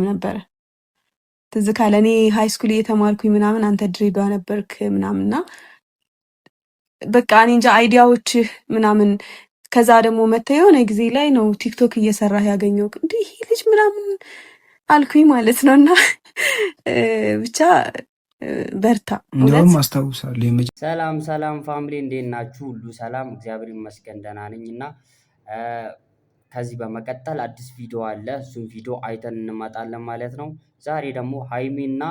ነበረ ትዝ ካለ እኔ ሃይ ስኩል እየተማርኩኝ ምናምን አንተ ድሬዳዋ ነበርክ ምናምንና በቃ እኔ እንጃ አይዲያዎች ምናምን ከዛ ደግሞ መተህ የሆነ ጊዜ ላይ ነው ቲክቶክ እየሰራህ ያገኘው እንዴ ይሄ ልጅ ምናምን አልኩኝ ማለት ነውና ብቻ በርታ እንደውም አስታውሳለሁ። ሰላም ሰላም ፋሚሊ እንዴት ናችሁ? ሁሉ ሰላም እግዚአብሔር ይመስገን ደህና ነኝ። እና ከዚህ በመቀጠል አዲስ ቪዲዮ አለ። እሱን ቪዲዮ አይተን እንመጣለን ማለት ነው። ዛሬ ደግሞ ሃይሚና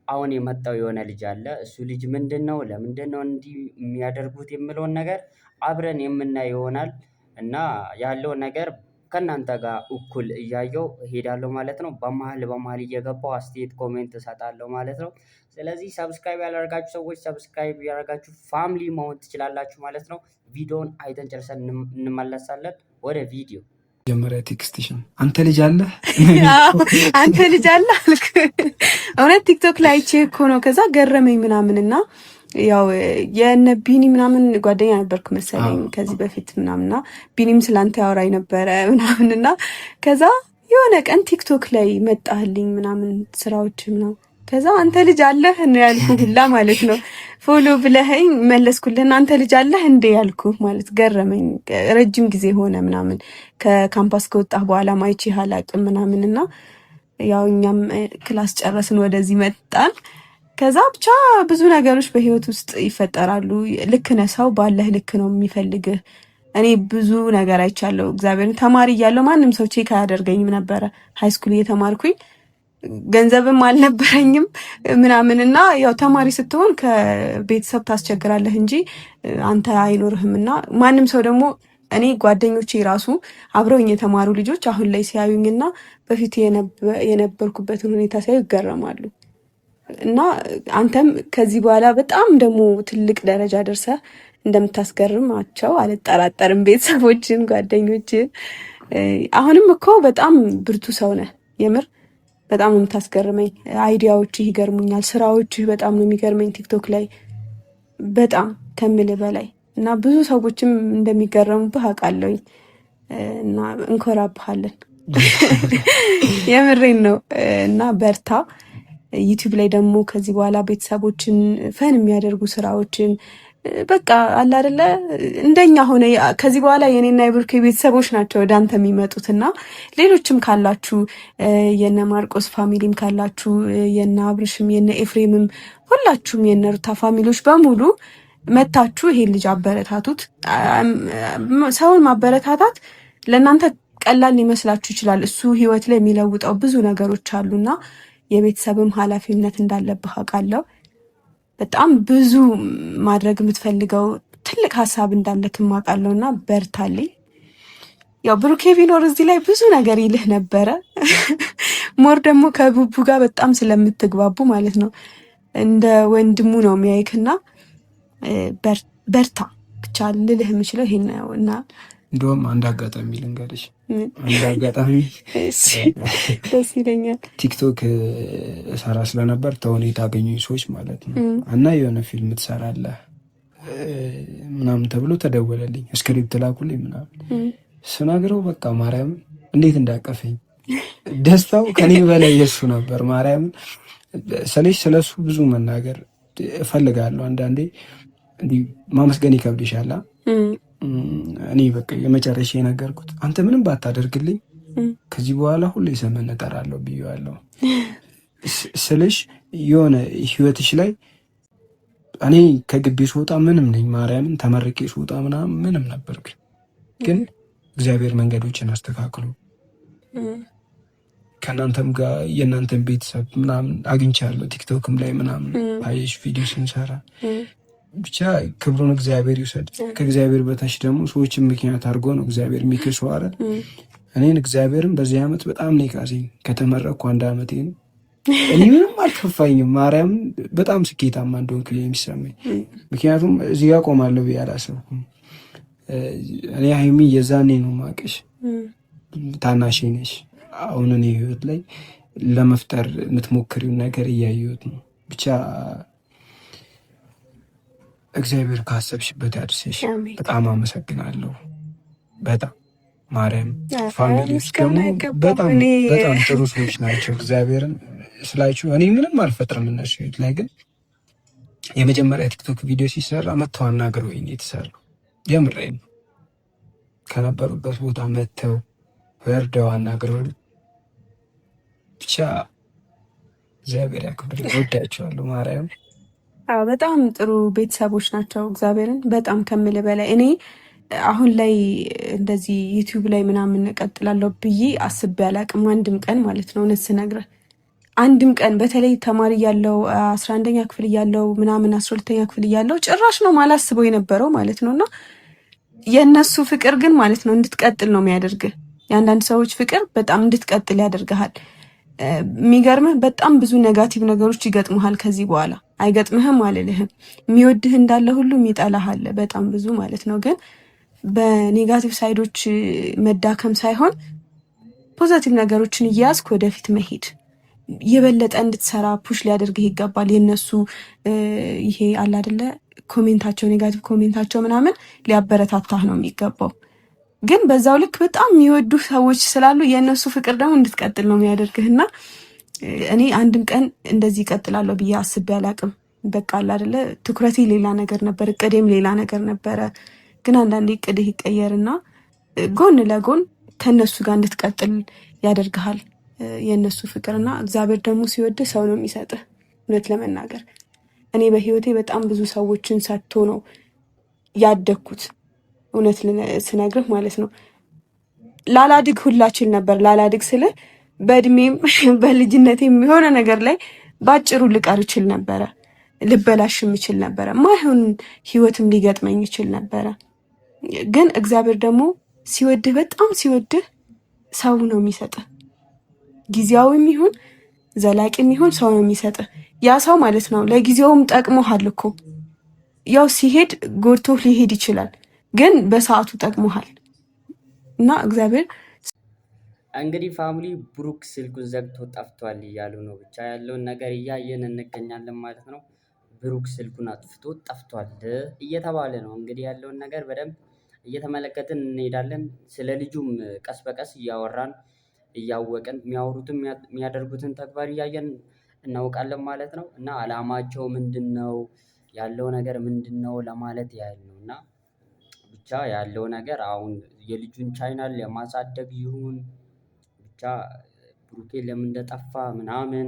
አሁን የመጣው የሆነ ልጅ አለ። እሱ ልጅ ምንድነው ለምንድነው እንዲህ የሚያደርጉት የሚለውን ነገር አብረን የምናይ ይሆናል እና ያለው ነገር ከእናንተ ጋር እኩል እያየው እሄዳለሁ ማለት ነው። በመሀል እየገባው አስተያየት ኮሜንት እሰጣለሁ ማለት ነው። ስለዚህ ሰብስክራይብ ያላደረጋችሁ ሰዎች ሰብስክራይብ ያደረጋችሁ ፋሚሊ መሆን ትችላላችሁ ማለት ነው። ቪዲዮውን አይተን ጨርሰን እንመለሳለን። ወደ ቪዲዮ መጀመሪያ ቴክስቴሽን አንተ ልጅ አለህ አንተ ልጅ አለህ አልክ። እውነት ቲክቶክ ላይ አይቼ እኮ ነው። ከዛ ገረመኝ ምናምንና ያው የነ ቢኒ ምናምን ጓደኛ ነበርኩ መሰለኝ ከዚህ በፊት ምናምንና ቢኒም ስላንተ ያወራኝ ነበረ ምናምንና ከዛ የሆነ ቀን ቲክቶክ ላይ መጣህልኝ ምናምን ስራዎች ምናምን ከዛ አንተ ልጅ አለህ ነው ያልኩህ ሁላ ማለት ነው። ፎሎ ብለኸኝ መለስኩልህ አንተ ልጅ አለህ እንደ ያልኩህ ማለት ገረመኝ። ረጅም ጊዜ ሆነ ምናምን ከካምፓስ ከወጣህ በኋላ ማይቼ አላቅም ምናምንና ያው እኛም ክላስ ጨረስን ወደዚህ መጣን። ከዛ ብቻ ብዙ ነገሮች በህይወት ውስጥ ይፈጠራሉ። ልክ ነህ፣ ሰው ባለህ ልክ ነው የሚፈልግህ። እኔ ብዙ ነገር አይቻለሁ። እግዚአብሔርን ተማሪ እያለሁ ማንም ሰው ቼክ አያደርገኝም ነበረ። ሃይስኩል እየተማርኩኝ ገንዘብም አልነበረኝም ምናምንና ያው ተማሪ ስትሆን ከቤተሰብ ታስቸግራለህ እንጂ አንተ አይኖርህምና ማንም ሰው ደግሞ እኔ ጓደኞቼ ራሱ አብረውኝ የተማሩ ልጆች አሁን ላይ ሲያዩኝና በፊት የነበርኩበትን ሁኔታ ሲያዩ ይገረማሉ። እና አንተም ከዚህ በኋላ በጣም ደግሞ ትልቅ ደረጃ ደርሰህ እንደምታስገርማቸው አልጠራጠርም። ቤተሰቦችን፣ ጓደኞችን አሁንም እኮ በጣም ብርቱ ሰው ነህ። የምር በጣም ነው የምታስገርመኝ። አይዲያዎችህ ይገርሙኛል። ስራዎችህ በጣም ነው የሚገርመኝ ቲክቶክ ላይ በጣም ከምልህ በላይ እና ብዙ ሰዎችም እንደሚገረሙብህ አውቃለሁኝ እና እንኮራብሃለን። የምሬን ነው እና በርታ። ዩቲዩብ ላይ ደግሞ ከዚህ በኋላ ቤተሰቦችን ፈን የሚያደርጉ ስራዎችን በቃ አለ አይደለ እንደኛ ሆነ ከዚህ በኋላ የኔና የብሩኬ ቤተሰቦች ናቸው ወደ አንተ የሚመጡትና ሌሎችም ካላችሁ የነ ማርቆስ ፋሚሊም ካላችሁ የነ አብርሽም የነ ኤፍሬምም ሁላችሁም የነ ሩታ ፋሚሊዎች በሙሉ መታችሁ ይሄን ልጅ አበረታቱት። ሰውን ማበረታታት ለእናንተ ቀላል ሊመስላችሁ ይችላል። እሱ ህይወት ላይ የሚለውጠው ብዙ ነገሮች አሉና የቤተሰብም ኃላፊነት እንዳለብህ አውቃለሁ። በጣም ብዙ ማድረግ የምትፈልገው ትልቅ ሀሳብ እንዳለክም አውቃለሁና በርታልኝ። ያው ብሩኬ ቢኖር እዚህ ላይ ብዙ ነገር ይልህ ነበረ። ሞር ደግሞ ከቡቡ ጋር በጣም ስለምትግባቡ ማለት ነው እንደ ወንድሙ ነው የሚያይክና በርታ ብቻ ልልህ የምችለው ይሄን ነው። እና እንደውም አንድ አጋጣሚ ልንገርሽ። አንድ አጋጣሚ ደስ ይለኛል። ቲክቶክ ሰራ ስለነበር ተውኔት ያገኙኝ ሰዎች ማለት ነው እና የሆነ ፊልም ትሰራለህ ምናምን ተብሎ ተደወለልኝ። ስክሪፕት ላኩልኝ ምናምን ስናግረው በቃ ማርያም እንዴት እንዳቀፈኝ ደስታው ከኔ በላይ የሱ ነበር። ማርያም ስለሱ ብዙ መናገር እፈልጋለሁ። አንዳንዴ ማመስገን ይከብድሻል። እኔ በቃ የመጨረሻ የነገርኩት አንተ ምንም ባታደርግልኝ ከዚህ በኋላ ሁሌ ስምህን እጠራለሁ ብዬዋለሁ ስልሽ የሆነ ህይወትሽ ላይ እኔ ከግቢ ስወጣ ምንም ነኝ። ማርያምን ተመርቄ ስወጣ ምንም ነበርኩ። ግን እግዚአብሔር መንገዶችን አስተካክሎ ከእናንተም ጋር የእናንተን ቤተሰብ ምናምን አግኝቻለሁ። ቲክቶክም ላይ ምናምን አየሽ ቪዲዮ ስንሰራ ብቻ ክብሩን እግዚአብሔር ይውሰድ። ከእግዚአብሔር በታች ደግሞ ሰዎችን ምክንያት አድርጎ ነው እግዚአብሔር የሚክሰው አይደል? እኔን እግዚአብሔርም በዚህ ዓመት በጣም ነው የካሰኝ። ከተመረቅኩ 1 ዓመቴ ነው። እኔ ምንም አልከፋኝም። ማርያም በጣም ስኬታማ እንደሆንኩ የሚሰማኝ ምክንያቱም እዚህ ጋር ቆማለሁ ብዬ አላሰብኩም። እኔ ሃይሚ የዛኔ ነው ማቀሽ ታናሽ ነሽ። አሁን እኔ ህይወት ላይ ለመፍጠር የምትሞክሪው ነገር እያየሁት ነው። ብቻ እግዚአብሔር ካሰብሽበት ያድርሰሽ። በጣም አመሰግናለሁ። በጣም ማርያም ፋሚሊዎች ደግሞ በጣም በጣም ጥሩ ሰዎች ናቸው። እግዚአብሔርን ስላችሁ እኔ ምንም አልፈጥርም እነሱ ላይ ግን የመጀመሪያ ቲክቶክ ቪዲዮ ሲሰራ መጥተው አናግረው ወይ የተሰራው የምሬን ከነበሩበት ቦታ መጥተው ወርደው አናግረው ብቻ እግዚአብሔር ያክብር። ወዳቸዋለሁ ማርያም። አዎ በጣም ጥሩ ቤተሰቦች ናቸው። እግዚአብሔርን በጣም ከምል በላይ እኔ አሁን ላይ እንደዚህ ዩቲዩብ ላይ ምናምን እቀጥላለሁ ብዬ አስቤ አላቅም። አንድም ቀን ማለት ነው እውነት ስነግርህ አንድም ቀን በተለይ ተማሪ እያለው 11ኛ ክፍል እያለው ምናምን 12ኛ ክፍል እያለው ጭራሽ ነው ማላስበው የነበረው ማለት ነው። እና የእነሱ ፍቅር ግን ማለት ነው እንድትቀጥል ነው የሚያደርግህ። የአንዳንድ ሰዎች ፍቅር በጣም እንድትቀጥል ያደርግሃል። የሚገርምህ በጣም ብዙ ኔጋቲቭ ነገሮች ይገጥሙሃል። ከዚህ በኋላ አይገጥምህም አልልህም። የሚወድህ እንዳለ ሁሉ የሚጠላህ አለ፣ በጣም ብዙ ማለት ነው። ግን በኔጋቲቭ ሳይዶች መዳከም ሳይሆን ፖዘቲቭ ነገሮችን እያያዝክ ወደፊት መሄድ የበለጠ እንድትሰራ ፑሽ ሊያደርግህ ይገባል። የነሱ ይሄ አለ አይደለ ኮሜንታቸው፣ ኔጋቲቭ ኮሜንታቸው ምናምን ሊያበረታታህ ነው የሚገባው። ግን በዛው ልክ በጣም የሚወዱ ሰዎች ስላሉ የእነሱ ፍቅር ደግሞ እንድትቀጥል ነው የሚያደርግህና እኔ አንድም ቀን እንደዚህ ይቀጥላለሁ ብዬ አስቤ አላቅም። በቃ አለ አይደለ ትኩረቴ ሌላ ነገር ነበር፣ እቅዴም ሌላ ነገር ነበረ። ግን አንዳንዴ እቅድህ ይቀየርና ጎን ለጎን ከነሱ ጋር እንድትቀጥል ያደርግሃል የእነሱ ፍቅርና እግዚአብሔር ደግሞ ሲወድህ ሰው ነው የሚሰጥህ። እውነት ለመናገር እኔ በህይወቴ በጣም ብዙ ሰዎችን ሰጥቶ ነው ያደግኩት። እውነት ስነግርህ ማለት ነው ላላድግ ሁላችን ነበር። ላላድግ ስለ በእድሜም በልጅነቴም የሆነ ነገር ላይ ባጭሩ ልቀር ይችል ነበረ፣ ልበላሽም ይችል ነበረ፣ ማይሆን ህይወትም ሊገጥመኝ ይችል ነበረ። ግን እግዚአብሔር ደግሞ ሲወድህ በጣም ሲወድህ ሰው ነው የሚሰጥህ። ጊዜያዊም ይሁን ዘላቂም ይሁን ሰው ነው የሚሰጥህ። ያ ሰው ማለት ነው ለጊዜውም ጠቅሞሃል እኮ ያው ሲሄድ ጎድቶ ሊሄድ ይችላል፣ ግን በሰዓቱ ጠቅሞሃል እና እግዚአብሔር እንግዲህ ፋሚሊ ብሩክ ስልኩን ዘግቶ ጠፍቷል እያሉ ነው። ብቻ ያለውን ነገር እያየን እንገኛለን ማለት ነው። ብሩክ ስልኩን አጥፍቶ ጠፍቷል እየተባለ ነው። እንግዲህ ያለውን ነገር በደንብ እየተመለከትን እንሄዳለን። ስለ ልጁም ቀስ በቀስ እያወራን እያወቅን የሚያወሩትን የሚያደርጉትን ተግባር እያየን እናውቃለን ማለት ነው። እና አላማቸው ምንድን ነው ያለው ነገር ምንድን ነው ለማለት ያህል ነው። እና ብቻ ያለው ነገር አሁን የልጁን ቻይናል ለማሳደግ ይሁን ብቻ ብሩኬ ለምን እንደጠፋ ምናምን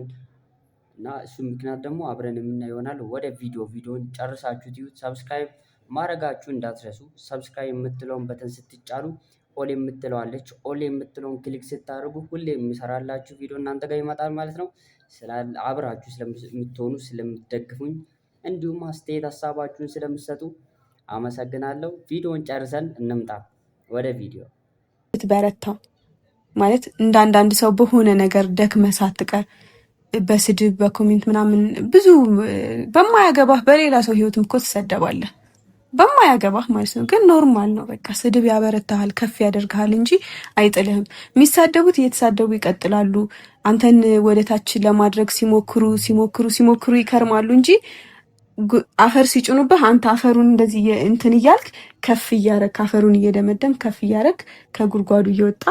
እና እሱ ምክንያት ደግሞ አብረን የምናየው ይሆናል። ወደ ቪዲዮን ጨርሳችሁ ትዩት። ሰብስክራይብ ማድረጋችሁ እንዳትረሱ። ሰብስክራይብ የምትለውን በተን ስትጫኑ ኦል የምትለዋለች። ኦል የምትለውን ክሊክ ስታደርጉ ሁሌ የሚሰራላችሁ ቪዲዮ እናንተ ጋር ይመጣል ማለት ነው። አብራችሁ ስለምትሆኑ ስለምትደግፉኝ፣ እንዲሁም አስተያየት ሀሳባችሁን ስለምትሰጡ አመሰግናለሁ። ቪዲዮን ጨርሰን እንምጣ ወደ ቪዲዮ። በረታ ማለት እንዳንዳንድ ሰው በሆነ ነገር ደክመህ ሳትቀር በስድብ በኮሜንት ምናምን ብዙ በማያገባህ በሌላ ሰው ህይወትም እኮ ትሰደባለህ፣ በማያገባህ ማለት ነው። ግን ኖርማል ነው። በቃ ስድብ ያበረታሃል፣ ከፍ ያደርግሃል እንጂ አይጥልህም። የሚሳደቡት እየተሳደቡ ይቀጥላሉ። አንተን ወደታች ለማድረግ ሲሞክሩ ይከርማሉ እንጂ አፈር ሲጭኑብህ አንተ አፈሩን እንደዚህ እንትን እያልክ ከፍ እያረግ አፈሩን እየደመደም ከፍ እያረግ ከጉድጓዱ እየወጣ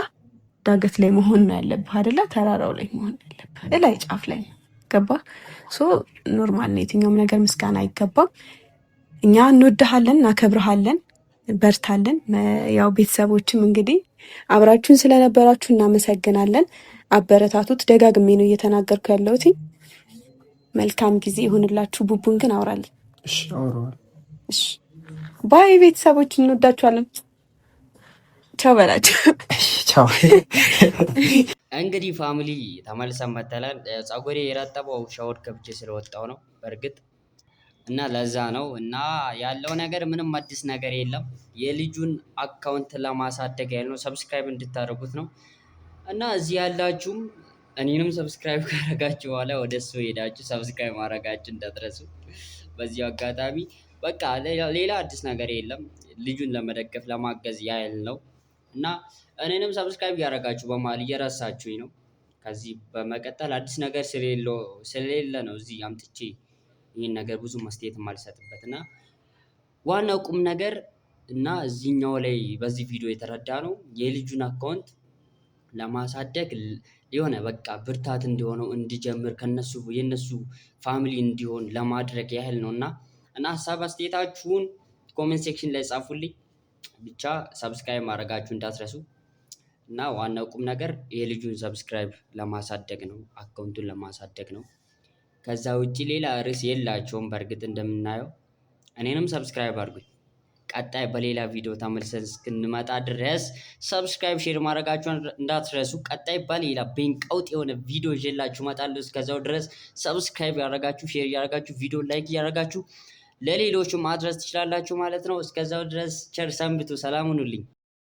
ዳገት ላይ መሆን ነው ያለብህ አይደለ? ተራራው ላይ መሆን ያለብህ እላይ ጫፍ ላይ ገባ። ኖርማል ነው። የትኛውም ነገር ምስጋና አይገባም። እኛ እንወድሃለን፣ እናከብርሃለን፣ በርታለን። ያው ቤተሰቦችም እንግዲህ አብራችሁን ስለነበራችሁ እናመሰግናለን። አበረታቱት። ደጋግሜ ነው እየተናገርኩ ያለሁት። መልካም ጊዜ ይሁንላችሁ። ቡቡን ግን አውራለን። እሺ አውራለን። እሺ ባይ ቤተሰቦች፣ እንወዳችኋለን። ቻው በላችሁ። ቻው። እንግዲህ ፋሚሊ ተመልሰን መጥተናል። ፀጉሬ የረጠበው ሻወር ከብቼ ስለወጣው ነው በእርግጥ እና ለዛ ነው። እና ያለው ነገር ምንም አዲስ ነገር የለም። የልጁን አካውንት ለማሳደግ ያህል ነው። ሰብስክራይብ እንድታደርጉት ነው። እና እዚህ ያላችሁም እኔንም ሰብስክራይብ ካረጋችሁ በኋላ ወደ እሱ ሄዳችሁ ሰብስክራይብ ማድረጋችሁ እንዳትረሱ። በዚህ አጋጣሚ በቃ ሌላ አዲስ ነገር የለም። ልጁን ለመደገፍ ለማገዝ ያህል ነው። እና እኔንም ሰብስክራይብ ያደረጋችሁ በመሀል እየረሳችሁኝ ነው። ከዚህ በመቀጠል አዲስ ነገር ስለሌለ ነው እዚህ አምጥቼ ይህን ነገር ብዙ ማስተያየት የማልሰጥበት እና ዋናው ቁም ነገር እና እዚህኛው ላይ በዚህ ቪዲዮ የተረዳ ነው የልጁን አካውንት ለማሳደግ የሆነ በቃ ብርታት እንዲሆነው እንዲጀምር ከነሱ የነሱ ፋሚሊ እንዲሆን ለማድረግ ያህል ነው እና ሀሳብ አስተያየታችሁን ኮሜንት ሴክሽን ላይ ጻፉልኝ። ብቻ ሰብስክራይብ ማድረጋችሁ እንዳትረሱ እና ዋናው ቁም ነገር የልጁን ሰብስክራይብ ለማሳደግ ነው፣ አካውንቱን ለማሳደግ ነው። ከዛ ውጪ ሌላ ርዕስ የላቸውም። በእርግጥ እንደምናየው እኔንም ሰብስክራይብ አድርጉኝ። ቀጣይ በሌላ ቪዲዮ ተመልሰን እስክንመጣ ድረስ ሰብስክራይብ፣ ሼር ማድረጋችሁን እንዳትረሱ። ቀጣይ በሌላ ቀውጥ የሆነ ቪዲዮ ይዤላችሁ እመጣለሁ። እስከዛው ድረስ ሰብስክራይብ ያደረጋችሁ፣ ሼር ያደረጋችሁ፣ ቪዲዮ ላይክ ያደረጋችሁ ለሌሎቹ ማድረስ ትችላላችሁ ማለት ነው። እስከዛው ድረስ ቸር ሰንብቱ። ሰላም ሁኑልኝ።